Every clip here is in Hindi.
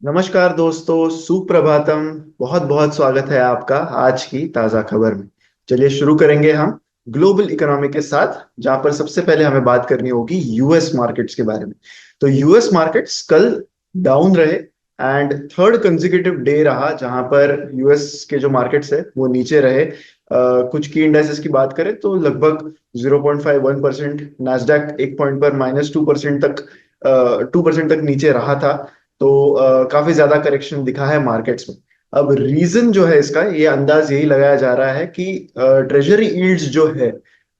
नमस्कार दोस्तों, सुप्रभातम। बहुत बहुत स्वागत है आपका आज की ताजा खबर में। चलिए शुरू करेंगे हम ग्लोबल इकोनॉमी के साथ, जहां पर सबसे पहले हमें बात करनी होगी यूएस मार्केट्स के बारे में। तो यूएस मार्केट्स कल डाउन रहे एंड थर्ड कंसेक्यूटिव डे रहा जहां पर यूएस के जो मार्केट्स है वो नीचे रहे। कुछ की इंडाइसेस की बात करें तो लगभग 0.51%, नैस्डैक 1 पॉइंट पर -2% तक 2% तक नीचे रहा था। तो काफी ज्यादा करेक्शन दिखा है मार्केट्स में। अब रीजन जो है इसका, ये अंदाज यही लगाया जा रहा है कि ट्रेजरी यील्ड्स जो है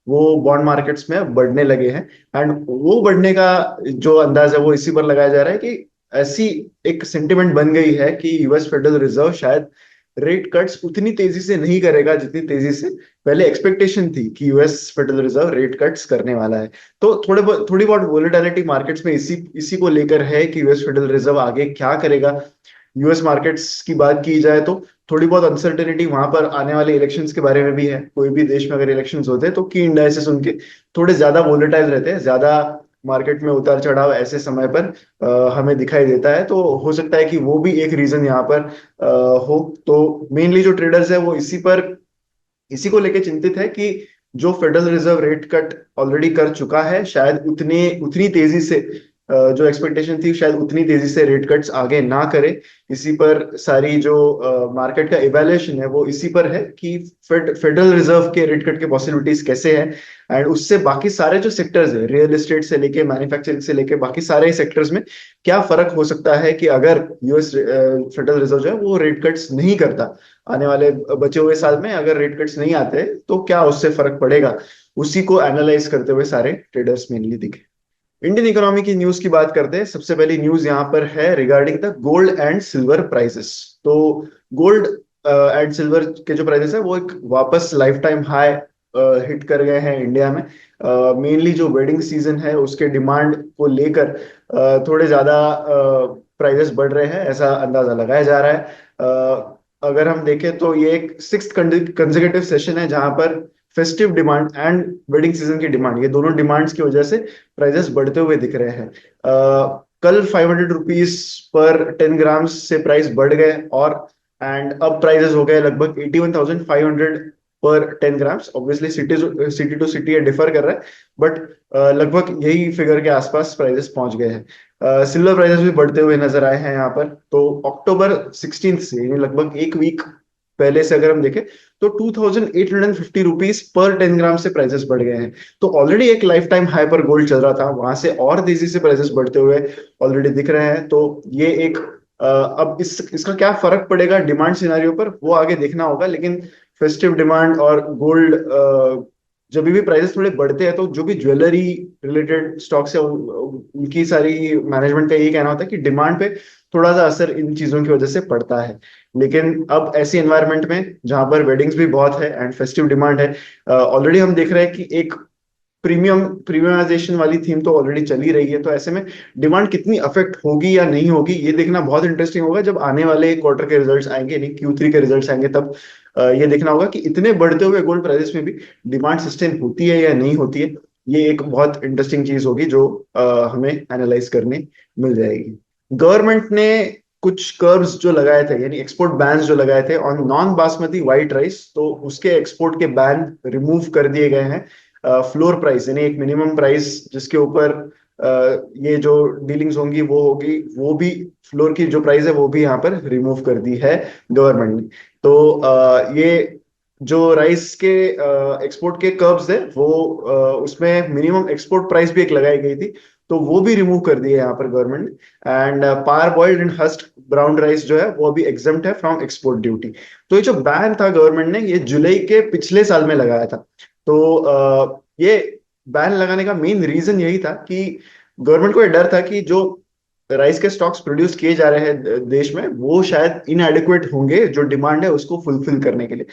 वो बॉन्ड मार्केट्स में बढ़ने लगे हैं। एंड वो बढ़ने का जो अंदाज है वो इसी पर लगाया जा रहा है कि ऐसी एक सेंटिमेंट बन गई है कि यूएस फेडरल रिजर्व शायद रेट कट्स उतनी तेजी से नहीं करेगा जितनी तेजी से पहले एक्सपेक्टेशन थी कि US federal reserve rate cuts करने वाला है। तो थोड़ी बहुत वोलेटिलिटी मार्केट्स में इसी इसी को लेकर है कि यूएस फेडरल रिजर्व आगे क्या करेगा। यूएस मार्केट्स की बात की जाए तो थोड़ी बहुत अनसर्टेनिटी वहां पर आने वाले इलेक्शंस के बारे में भी है। कोई भी देश में अगर इलेक्शंस होते हैं तो की इंडाइसेस उनके थोड़े ज्यादा वोलेटाइल रहते हैं, ज्यादा मार्केट में उतार चढ़ाव ऐसे समय पर हमें दिखाई देता है। तो हो सकता है कि वो भी एक रीजन यहाँ पर हो। तो मेनली जो ट्रेडर्स है वो इसी को लेके चिंतित है कि जो federal reserve rate cut already कर चुका है, शायद उतने उतनी तेजी से जो एक्सपेक्टेशन थी शायद उतनी तेजी से रेट कट्स आगे ना करे। इसी पर सारी जो मार्केट का इवैल्यूएशन है वो इसी पर है कि फेडरल रिजर्व के रेट कट के पॉसिबिलिटीज कैसे हैं। एंड उससे बाकी सारे जो सेक्टर्स है, रियल एस्टेट से लेके मैन्युफैक्चरिंग से लेके बाकी सारे सेक्टर्स में क्या फर्क हो सकता है कि अगर यूएस फेडरल रिजर्व जो है वो रेट कट्स नहीं करता। आने वाले बचे हुए साल में अगर रेट कट्स नहीं आते तो क्या उससे फर्क पड़ेगा, उसी को एनालाइज करते हुए सारे ट्रेडर्स मेनली दिखे। इंडियन इकोनॉमी की न्यूज की बात करते हैं। सबसे पहली न्यूज यहाँ पर है regarding the gold and silver prices. तो गोल्ड एंड सिल्वर के जो प्राइसेस है वो एक वापस लाइफ टाइम हाई हिट कर गए हैं इंडिया में। मेनली जो वेडिंग सीजन है उसके डिमांड को लेकर थोड़े ज्यादा प्राइसेस बढ़ रहे हैं, ऐसा अंदाजा लगाया जा रहा है। अगर हम देखें तो ये एक सिक्स्थ कंसेक्यूटिव सेशन है जहां पर festive demand and wedding season की डिमांड, ये दोनों डिमांड्स की वजह से प्राइसेस बढ़ते हुए दिख रहे हैं। कल 500 रुपीज पर 10 ग्राम्स से प्राइस बढ़ गए और एंड अब प्राइसेस हो गए लगभग 81,500 पर 10 grams. Obviously city to city ये डिफर कर रहा है, बट लगभग यही फिगर के आसपास प्राइसेस पहुंच गए हैं। सिल्वर प्राइसेस भी बढ़ते हुए नजर आए हैं यहाँ पर। तो अक्टूबर 16 से यानी लगभग एक वीक पहले से अगर हम देखें तो 2,850 रुपीज पर 10 ग्राम से प्राइसेस बढ़ गए हैं। तो ऑलरेडी एक लाइफ टाइम हाई पर गोल्ड चल रहा था, वहां से और तेजी से प्राइसेस बढ़ते हुए ऑलरेडी दिख रहे हैं। तो ये एक अब इसका क्या फर्क पड़ेगा डिमांड सिनारियो पर वो आगे देखना होगा। लेकिन फेस्टिव डिमांड और गोल्ड, जब भी प्राइसेस थोड़े बढ़ते हैं तो जो भी ज्वेलरी रिलेटेड स्टॉक्स है उनकी सारी मैनेजमेंट का यही कहना होता है कि डिमांड पे थोड़ा सा असर इन चीजों की वजह से पड़ता है। लेकिन अब ऐसी एनवायरनमेंट में जहां पर वेडिंग्स भी बहुत है एंड फेस्टिव डिमांड है, ऑलरेडी हम देख रहे हैं कि एक प्रीमियमाइजेशन वाली थीम तो ऑलरेडी चली रही है। तो ऐसे में डिमांड कितनी अफेक्ट होगी या नहीं होगी ये देखना बहुत इंटरेस्टिंग होगा जब आने वाले क्वार्टर के रिजल्ट्स आएंगे, नहीं Q3 के रिजल्ट्स आएंगे, तब ये देखना होगा कि इतने बढ़ते हुए गोल्ड प्राइसेस में भी डिमांड सस्टेन होती है या नहीं होती है। ये एक बहुत इंटरेस्टिंग चीज होगी जो हमें एनालाइज करने मिल जाएगी। गवर्नमेंट ने कुछ कर्व्स जो लगाए थे यानी एक्सपोर्ट बैन्स जो लगाए थे on non basmati white rice, तो उसके एक्सपोर्ट के बैन रिमूव कर दिए गए हैं। फ्लोर प्राइस यानी एक मिनिमम प्राइस जिसके ऊपर ये जो डीलिंग्स होंगी वो होगी, वो भी फ्लोर की जो प्राइस है वो भी यहाँ पर रिमूव कर दी है गवर्नमेंट ने। तो ये जो राइस के एक्सपोर्ट के कर्व्स है वो उसमें मिनिमम एक्सपोर्ट प्राइस भी एक लगाई गई थी, तो वो भी रिमूव कर दिए यहाँ पर गवर्नमेंट ने। And parboiled and husked brown rice जो है वो अभी एग्जम्प्ट है फ्रॉम एक्सपोर्ट ड्यूटी। तो ये जो बैन था गवर्नमेंट ने ये जुलाई के पिछले साल में लगाया था। तो ये बैन लगाने का मेन रीजन यही था कि गवर्नमेंट को ये डर था कि जो राइस के स्टॉक्स प्रोड्यूस किए जा रहे हैं देश में वो शायद इनएडिक्वेट होंगे जो डिमांड है उसको फुलफिल करने के लिए।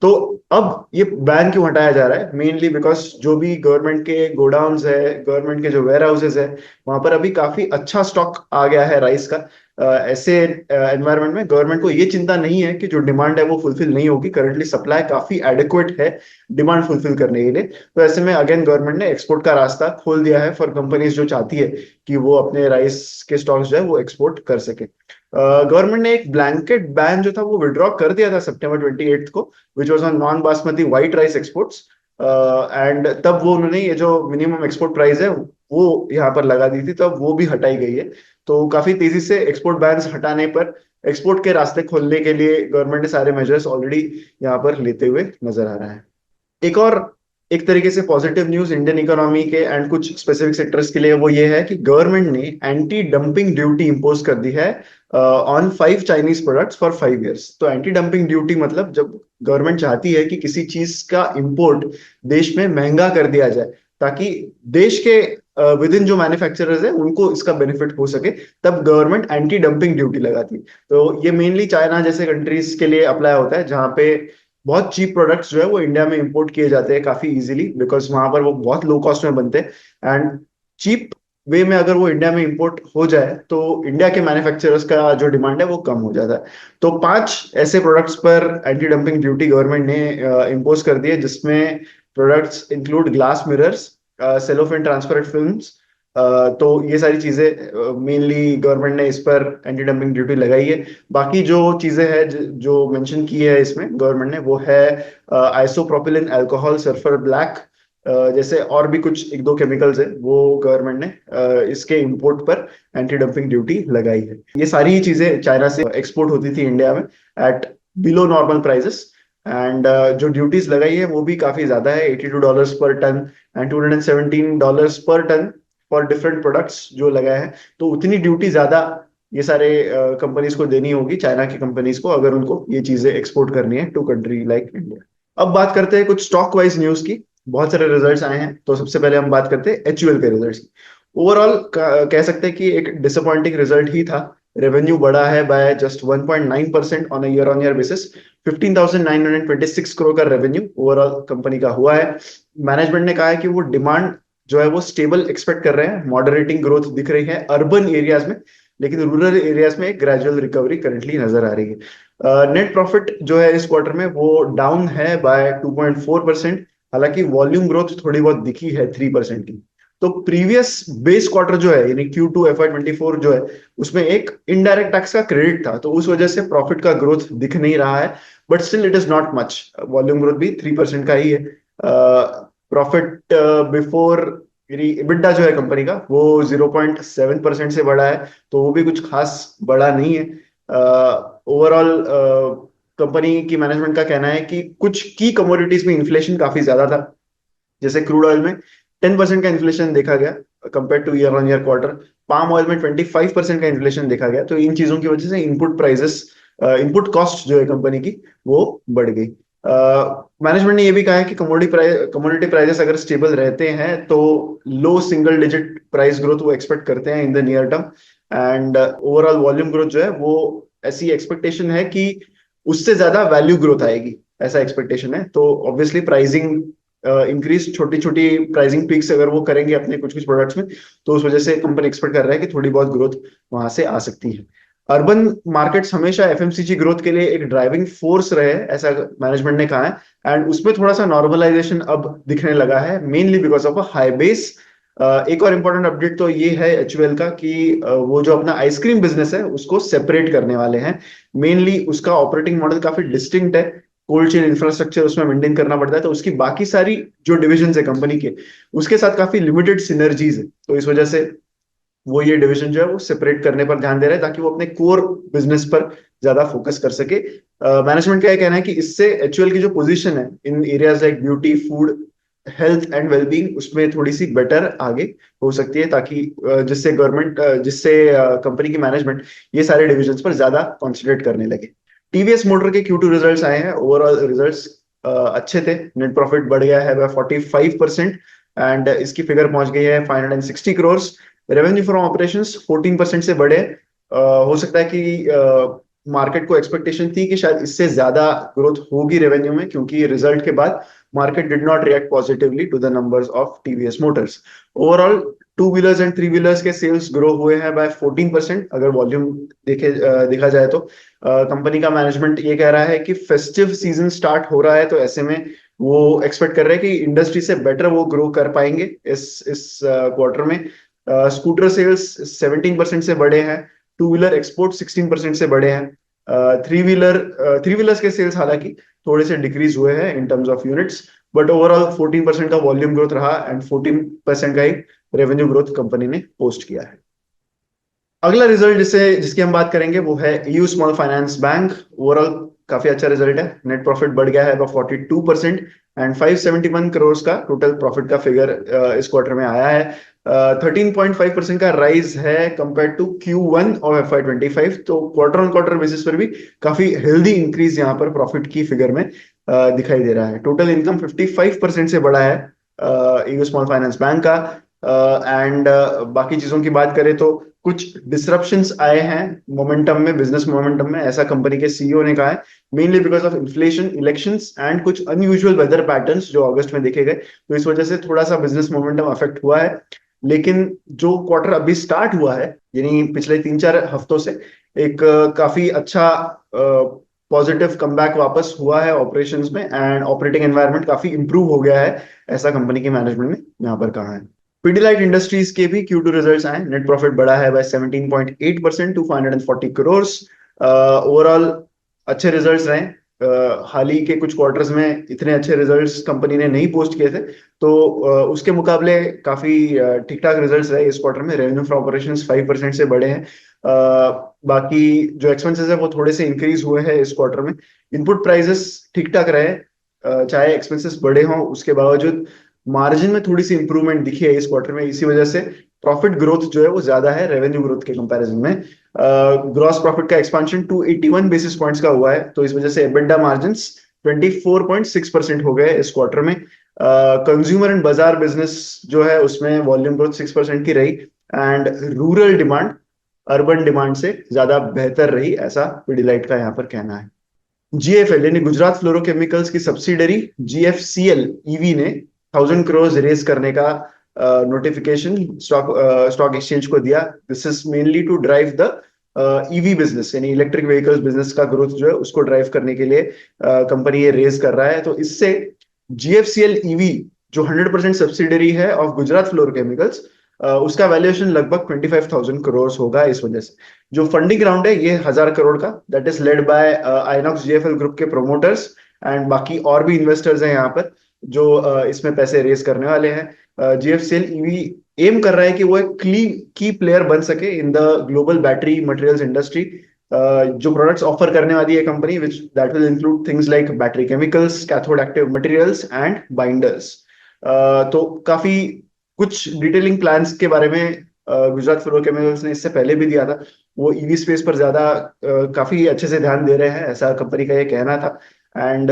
तो अब ये बैन क्यों हटाया जा रहा है, मेनली बिकॉज जो भी गवर्नमेंट के गोडाउन्स है, गवर्नमेंट के जो वेयर हाउसेज है, वहां पर अभी काफी अच्छा स्टॉक आ गया है राइस का। ऐसे एनवायरनमेंट में गवर्नमेंट को ये चिंता नहीं है कि जो डिमांड है वो फुलफिल नहीं होगी। करंटली सप्लाई काफी एडिक्वेट है डिमांड फुलफिल करने के लिए। तो ऐसे में अगेन गवर्नमेंट ने एक्सपोर्ट का रास्ता खोल दिया है फॉर कंपनीज जो चाहती है कि वो अपने राइस के स्टॉक्स जो है वो एक्सपोर्ट कर सके। गवर्नमेंट ने एक ब्लैंकेट बैन जो था वो विड्रॉ कर दिया था सितंबर 28 को, which was on non basmati white rice exports. And तब वो उन्होंने ये जो मिनिमम एक्सपोर्ट प्राइस है वो यहाँ पर लगा दी थी, तब वो भी हटाई गई है। तो काफी तेजी से एक्सपोर्ट बैन्स हटाने पर एक्सपोर्ट के रास्ते खोलने के लिए गवर्नमेंट ने सारे मेजर्स ऑलरेडी यहाँ पर लेते हुए नजर आ रहा है। एक और एक तरीके से पॉजिटिव न्यूज इंडियन इकोनॉमी के एंड कुछ स्पेसिफिक सेक्टर्स के लिए वो ये है कि गवर्नमेंट ने एंटी डंपिंग ड्यूटी इंपोज कर दी है on 5 Chinese products for 5 years. तो एंटी डंपिंग ड्यूटी मतलब जब गवर्नमेंट चाहती है कि किसी चीज का इंपोर्ट देश में महंगा कर दिया जाए ताकि देश के विद इन जो मैन्युफैक्चरर्स है उनको इसका बेनिफिट हो सके, तब गवर्नमेंट एंटी डंपिंग ड्यूटी लगाती है। तो ये मेनली चाइना जैसे कंट्रीज के लिए अप्लाई होता है जहां पे बहुत चीप प्रोडक्ट्स जो है वो इंडिया में इंपोर्ट किए जाते हैं काफी इजीली, बिकॉज वहां पर वो बहुत लो कॉस्ट में बनते हैं। एंड चीप वे में अगर वो इंडिया में इंपोर्ट हो जाए तो इंडिया के मैन्युफैक्चरर्स का जो डिमांड है वो कम हो जाता है। तो 5 ऐसे प्रोडक्ट्स पर एंटी डंपिंग ड्यूटी गवर्नमेंट ने इम्पोज कर दी है, जिसमें products include glass mirrors, cellophane transparent films. तो ये सारी चीजें मेनली गवर्नमेंट ने इस पर एंटी डंपिंग ड्यूटी लगाई है। बाकी जो चीजें हैं जो मेंशन की है इसमें गवर्नमेंट ने, वो है आइसोप्रोपिलीन अल्कोहल सल्फर ब्लैक जैसे और भी कुछ एक दो केमिकल्स है वो गवर्नमेंट ने इसके इंपोर्ट पर एंटी डंपिंग ड्यूटी लगाई है। ये सारी चीजें चाइना से एक्सपोर्ट होती थी इंडिया में at below normal prices. And जो ड्यूटीज लगाई है वो भी काफी ज्यादा है, $82 पर टन एंड $217 पर टन फॉर डिफरेंट प्रोडक्ट्स जो लगाए हैं। तो उतनी ड्यूटी ज्यादा ये सारे कंपनीज को देनी होगी, चाइना की कंपनीज को, अगर उनको ये चीजें एक्सपोर्ट करनी है टू कंट्री लाइक इंडिया। अब बात करते हैं कुछ स्टॉक वाइज न्यूज की। बहुत सारे रिजल्ट्स आए हैं, तो सबसे पहले हम बात करते हैं एचयूएल के रिजल्ट्स की। ओवरऑल कह सकते हैं कि एक डिसअपॉइंटिंग रिजल्ट ही था। रेवेन्यू बढ़ा है by just 1.9% on year basis. 15,926 crore का रेवेन्यू ओवरऑल कंपनी का हुआ है। मैनेजमेंट ने कहा है कि वो डिमांड जो है वो स्टेबल एक्सपेक्ट कर रहे हैं, मॉडरेटिंग ग्रोथ दिख रही है अर्बन एरियाज में, लेकिन रूरल एरियाज में एक ग्रेजुअल रिकवरी करंटली नजर आ रही है। नेट प्रॉफिट जो है इस क्वार्टर में वो डाउन है बाय 2.4%। हालांकि वॉल्यूम ग्रोथ थोड़ी बहुत दिखी है 3% की। तो प्रीवियस बेस क्वार्टर जो है यानी Q2 FY24 जो है उसमें एक इनडायरेक्ट टैक्स का क्रेडिट था, तो उस वजह से प्रॉफिट का ग्रोथ दिख नहीं रहा है। But still it is not much, volume growth भी 3% का ही है। प्रॉफिट बिफोर EBITDA जो है कंपनी का वो 0.7% से बढ़ा है, तो वो भी कुछ खास बड़ा नहीं है। ओवरऑल कंपनी की मैनेजमेंट का कहना है कि कुछ की कमोडिटीज में इन्फ्लेशन काफी ज्यादा था, जैसे क्रूड ऑयल में 10% का इन्फ्लेशन देखा गया compare two year on year quarter. Palm oil में 25% का इन्फ्लेशन देखा गया। तो इन चीजों की वजह से इनपुट प्राइसेस, इनपुट कॉस्ट जो है कंपनी की वो बढ़ गई। मैनेजमेंट ने ये भी कहा है कि कमोडिटी प्राइसेस अगर स्टेबल रहते हैं तो लो सिंगल डिजिट प्राइस ग्रोथ वो एक्सपेक्ट करते हैं in the near term. And overall volume growth जो है वो ऐसी एक्सपेक्टेशन है कि उससे ज्यादा वैल्यू ग्रोथ आएगी, ऐसा एक्सपेक्टेशन है। तो ऑब्वियसली प्राइसिंग इंक्रीज, छोटी छोटी प्राइसिंग पीक्स अगर वो करेंगे अपने कुछ कुछ प्रोडक्ट्स में, तो उस वजह से कंपनी एक्सपेक्ट कर रहा है कि थोड़ी बहुत ग्रोथ वहां से आ सकती है। अर्बन मार्केट्स हमेशा एफएमसीजी ग्रोथ के लिए एक ड्राइविंग फोर्स रहे, ऐसा मैनेजमेंट ने कहा है। एंड उसमें थोड़ा सा नॉर्मलाइजेशन अब दिखने लगा है, mainly because of a high base. एक और इम्पोर्टेंट अपडेट तो ये है एचयूएल का कि वो जो अपना आइसक्रीम बिजनेस है उसको सेपरेट करने वाले हैं। मेनली उसका ऑपरेटिंग मॉडल काफी डिस्टिंक्ट है, कोल्ड चेन इंफ्रास्ट्रक्चर उसमें मेंटेन करना पड़ता है, तो उसकी बाकी सारी जो डिविजन है कंपनी के उसके साथ काफी लिमिटेड सिनर्जीज है। तो इस वजह से वो ये डिवीजन जो है वो सेपरेट करने पर ध्यान दे रहे हैं ताकि वो अपने कोर बिजनेस पर ज्यादा फोकस कर सके। मैनेजमेंट का ये कहना है कि इससे एचयूएल की जो पोजीशन है in areas like beauty, food, health and wellbeing उसमें थोड़ी सी बेटर आगे हो सकती है, ताकि जिससे कंपनी की मैनेजमेंट ये सारे डिविजन्स पर ज्यादा कॉन्सेंट्रेट करने लगे। टीवीएस मोटर के Q2 रिजल्ट्स आए हैं। ओवरऑल रिजल्ट्स अच्छे थे। नेट प्रॉफिट बढ़ गया है बाय 45% एंड इसकी फिगर पहुंच गई है 560 करोड़। रेवेन्यू फ्रॉम ऑपरेशंस 14% से बढ़े। हो सकता है कि मार्केट को एक्सपेक्टेशन थी कि शायद इससे ज्यादा ग्रोथ होगी रेवेन्यू में, क्योंकि रिजल्ट के बाद market did not react positively to the numbers of TVS Motors. Overall two wheelers and three wheelers के सेल्स ग्रो हुए हैं बाय 14% अगर वॉल्यूम देखा जाए तो। कंपनी का मैनेजमेंट ये कह रहा है कि फेस्टिव सीजन स्टार्ट हो रहा है, तो ऐसे में वो एक्सपेक्ट कर रहे हैं कि इंडस्ट्री से बेटर वो ग्रो कर पाएंगे इस क्वार्टर में। स्कूटर सेल्स 17% से बढ़े हैं। टू व्हीलर एक्सपोर्ट 16% से बढ़े हैं। थ्री व्हीलर्स के सेल्स हालांकि थोड़े से डिक्रीज हुए हैं in terms of units, but overall 14% का वॉल्यूम ग्रोथ रहा एंड 14% का ही रेवेन्यू ग्रोथ कंपनी ने पोस्ट किया है। अगला रिजल्ट जिसकी हम बात करेंगे वो है EU small finance bank. Overall काफी अच्छा रिजल्ट है, नेट प्रॉफिट बढ़ गया है 42% एंड 571 करोड़ का टोटल प्रॉफिट का फिगर इस क्वार्टर में आया है। 13.5% का राइज है compare to Q1 of FY25। तो क्वार्टर ऑन क्वार्टर बेसिस पर भी काफी हेल्दी इंक्रीज यहाँ पर प्रॉफिट की फिगर में दिखाई दे रहा है। टोटल इनकम 55% से बढ़ा है ईयू स्मॉल फाइनेंस बैंक का। एंड बाकी चीजों की बात करें तो कुछ डिसरप्शंस आए हैं मोमेंटम में, बिजनेस मोमेंटम में, ऐसा कंपनी के सीईओ ने कहा है, mainly because of inflation, elections and कुछ अनयूजुअल वेदर पैटर्न्स जो अगस्त में देखे गए। तो इस वजह से थोड़ा सा बिजनेस मोमेंटम अफेक्ट हुआ है। लेकिन जो क्वार्टर अभी स्टार्ट हुआ है, यानी पिछले 3-4 हफ्तों से एक काफी अच्छा पॉजिटिव कमबैक वापस हुआ है ऑपरेशंस में एंड ऑपरेटिंग एनवायरनमेंट काफी इंप्रूव हो गया है, ऐसा कंपनी के मैनेजमेंट ने यहाँ पर कहा है। पिडिलाइट इंडस्ट्रीज के भी Q2 रिजल्ट्स आए, नेट प्रॉफिट बढ़ा है बाय 17.8% टू 540 करोड़। ओवरऑल अच्छे रिजल्ट्स रहे। हाल ही के कुछ क्वार्टर्स में इतने अच्छे रिजल्ट्स कंपनी ने नहीं पोस्ट किए थे, तो उसके मुकाबले काफी ठीक ठाक रिजल्ट्स रहे इस क्वार्टर में। रेवेन्यू फ्रॉम ऑपरेशंस 5% से बढ़े हैं। बाकी जो एक्सपेंसेस है वो थोड़े से इंक्रीज हुए हैं इस क्वार्टर में। इनपुट प्राइसेस ठीक ठाक रहे, चाहे एक्सपेंसेस बढ़े हों उसके बावजूद मार्जिन में थोड़ी सी इंप्रूवमेंट दिखी है इस क्वार्टर में। इसी वजह से प्रॉफिट ग्रोथ जो है वो ज्यादा है रेवेन्यू ग्रोथ के कंपैरिजन में। ग्रॉस प्रॉफिट का एक्सपांशन 281 बेसिस पॉइंट्स का हुआ है, तो इस वजह से एबिटा मार्जिन्स 24.6% हो गए इस क्वार्टर में। कंज्यूमर एंड बाजार बिजनेस जो है उसमें वॉल्यूम ग्रोथ 6% की रही and rural demand urban demand से ज्यादा बेहतर रही, ऐसा पिडिलाइट का यहाँ पर कहना है। जीएफएल यानी गुजरात फ्लोरोकेमिकल्स की सब्सिडरी जीएफसीएल ईवी ने 1000 करोड़ रेज करने का नोटिफिकेशन स्टॉक एक्सचेंज को दिया। This is mainly to drive the EV business, यानी इलेक्ट्रिक व्हीकल्स बिजनेस का ग्रोथ जो है उसको ड्राइव करने के लिए कंपनी ये रेज कर रहा है। तो इससे जीएफसीएल ईवी जो 100% सब्सिडरी है ऑफ गुजरात फ्लोरोकेमिकल्स, उसका वैल्यूएशन लगभग 25,000 करोड़ होगा। इस वजह से जो फंडिंग राउंड है ये 1000 करोड़ का, that is led by INOX GFL group के प्रोमोटर्स एंड बाकी और भी इन्वेस्टर्स हैं यहाँ पर जो इसमें पैसे रेज करने वाले हैं। जीएफसीएल ईवी एम कर रहा है कि वो एक की प्लेयर बन सके in the global battery materials industry. जो प्रोडक्ट्स ऑफर करने वाली है company which that will include things like battery chemicals, cathode active materials and binders. तो काफी कुछ डिटेलिंग प्लान्स के बारे में गुजरात फ्लोरोकेमिकल्स ने इससे पहले भी दिया था। वो ईवी स्पेस पर ज्यादा काफी अच्छे से ध्यान दे रहे हैं, ऐसा कंपनी का ये कहना था। एंड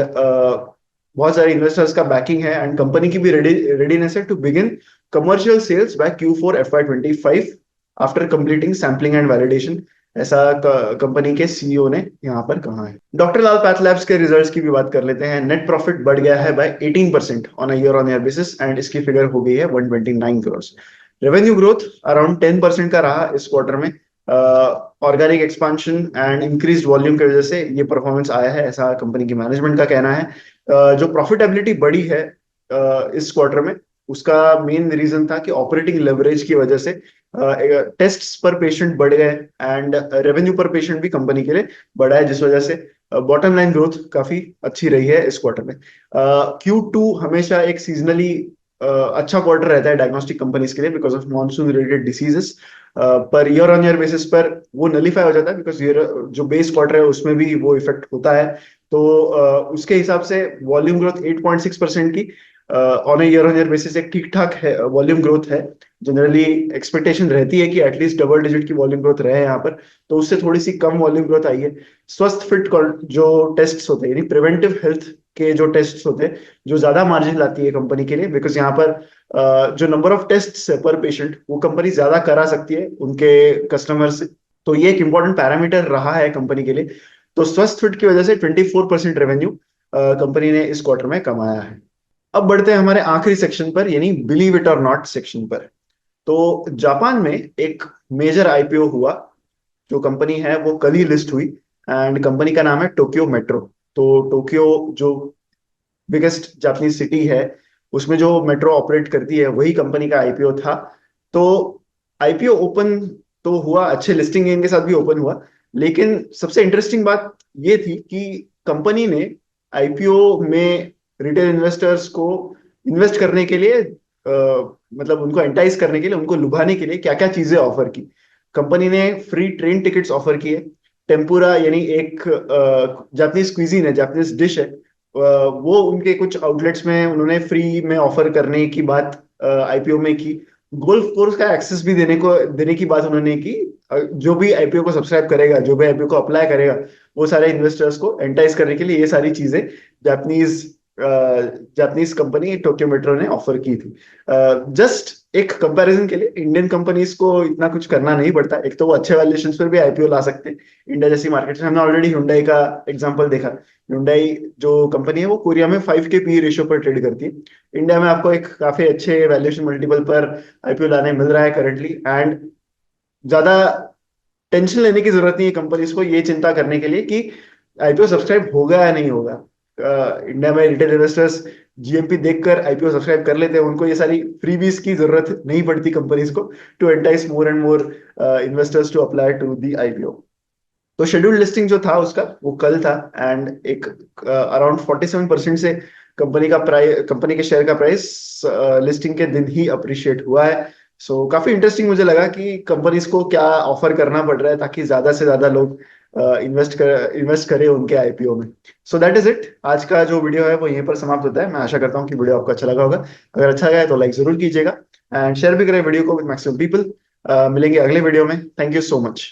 बहुत सारे इन्वेस्टर्स का बैकिंग है एंड कंपनी की भी रेडीनेस है to begin commercial sales by Q4 FY25 after completing sampling and validation, ऐसा कंपनी के सीईओ ने यहाँ पर कहा है। डॉक्टर लाल पैथ लैब्स के रिजल्ट्स की भी बात कर लेते हैं। नेट प्रॉफिट बढ़ गया है by 18% on a year on year basis and इसकी फिगर हो गई है 129 करोड़। रेवेन्यू ग्रोथ अराउंड 10% का रहा इस क्वार्टर में। Organic expansion and increase volume की वजह से ये परफॉर्मेंस आया है, ऐसा कंपनी की मैनेजमेंट का कहना है। जो प्रॉफिटेबिलिटी बढ़ी है इस क्वार्टर में, उसका मेन रीजन था कि ऑपरेटिंग लेवरेज की वजह से टेस्ट्स पर पेशेंट बढ़ गए एंड रेवेन्यू पर पेशेंट भी कंपनी के लिए बढ़ा है, जिस वजह से बॉटम लाइन ग्रोथ काफी अच्छी रही है इस क्वार्टर में। Q2 हमेशा एक सीजनली अच्छा क्वार्टर रहता है डायग्नोस्टिक कंपनीज के लिए because of monsoon related diseases, per year on year basis पर वो नलीफाई हो जाता है बिकॉज ईयर जो बेस क्वार्टर है उसमें भी वो इफेक्ट होता है। तो उसके हिसाब से वॉल्यूम ग्रोथ 8.6% की on year on year basis एक ठीक ठाक है वॉल्यूम ग्रोथ है। जनरली एक्सपेक्टेशन रहती है कि एटलीस्ट डबल डिजिट की वॉल्यूम ग्रोथ रहे यहाँ पर, तो उससे थोड़ी सी कम वॉल्यूम ग्रोथ आई है। स्वस्थ फिट जो टेस्ट होते हैं यानी प्रिवेंटिव हेल्थ के जो टेस्ट होते हैं, जो ज्यादा मार्जिन लाती है कंपनी के लिए बिकॉज यहाँ पर जो नंबर ऑफ टेस्ट है पर पेशेंट वो कंपनी ज्यादा करा सकती है उनके कस्टमर से, तो ये एक इंपॉर्टेंट पैरामीटर रहा है कंपनी के लिए। तो स्वस्थ फिट की वजह से 24% रेवेन्यू कंपनी ने इस क्वार्टर में कमाया है। अब बढ़ते हैं हमारे आखिरी सेक्शन पर, यानी बिलीव इट और नॉट सेक्शन पर। तो जापान में एक मेजर आईपीओ हुआ, जो कंपनी है वो कल ही लिस्ट हुई एंड कंपनी का नाम है टोक्यो मेट्रो। तो टोक्यो जो बिगेस्ट जापानीज सिटी है उसमें जो मेट्रो ऑपरेट करती है वही कंपनी का आईपीओ था। तो आईपीओ ओपन तो हुआ, अच्छे लिस्टिंग गेन के साथ भी ओपन हुआ। लेकिन सबसे इंटरेस्टिंग बात ये थी कि कंपनी ने आईपीओ में रिटेल इन्वेस्टर्स को इन्वेस्ट करने के लिए, मतलब उनको एंटाइज करने के लिए, उनको लुभाने के लिए क्या क्या चीजें ऑफर की। कंपनी ने फ्री ट्रेन टिकट्स ऑफर किए। टेम्पुरा यानी एक जापानीज क्विजीन है, जापानीज डिश है, वो उनके कुछ आउटलेट्स में उन्होंने फ्री में ऑफर करने की बात आईपीओ में की। गोल्फ कोर्स का एक्सेस भी देने की बात उन्होंने की। जो भी आईपीओ को सब्सक्राइब करेगा, जो भी आईपीओ को अप्लाई करेगा, वो सारे इन्वेस्टर्स को एंटाइज करने के लिए ये सारी चीजें Japanese Japanese company Tokyo metro ने ऑफर की थी। जस्ट एक कंपैरिजन के लिए, इंडियन कंपनीज को इतना कुछ करना नहीं पड़ता। एक तो वो अच्छे वैल्यूएशंस पर भी आईपीओ ला सकते हैं। इंडिया जैसी मार्केट में हमने ऑलरेडी हुंडई का एग्जांपल देखा। हुंडई जो कंपनी है वो कोरिया में 5 के पी रेशियो पर ट्रेड करती है। इंडिया में आपको एक काफी अच्छे वैल्यूएशन मल्टीपल पर आईपीओ लाने मिल रहा है करंटली। एंड ज्यादा टेंशन लेने की जरूरत नहीं है कंपनीज को ये चिंता करने के लिए कि आईपीओ सब्सक्राइब होगा या नहीं होगा। इंडिया में रिटेल इन्वेस्टर्स जीएमपी देखकर आईपीओ सब्सक्राइब कर लेते हैं। उनको ये सारी फ्रीबीज की जरूरत नहीं पड़ती कंपनीज को, to entice more and more investors to apply to the IPO. तो शेड्यूल्ड लिस्टिंग जो था उसका, वो कल था। एंड एक अराउंड 47% से कंपनी के शेयर का प्राइस लिस्टिंग के दिन ही अप्रिशिएट हुआ है। सो काफी इंटरेस्टिंग मुझे लगा कि कंपनीज को क्या ऑफर करना पड़ रहा है ताकि ज्यादा से ज्यादा लोग इन्वेस्ट करें उनके आईपीओ में। So that is it. आज का जो वीडियो है वो यहीं पर समाप्त होता है। मैं आशा करता हूँ कि वीडियो आपको अच्छा लगा होगा। अगर अच्छा लगा है तो लाइक जरूर कीजिएगा एंड शेयर भी करें वीडियो को विद मैक्सिमम पीपल। मिलेंगे अगले वीडियो में। Thank you so much.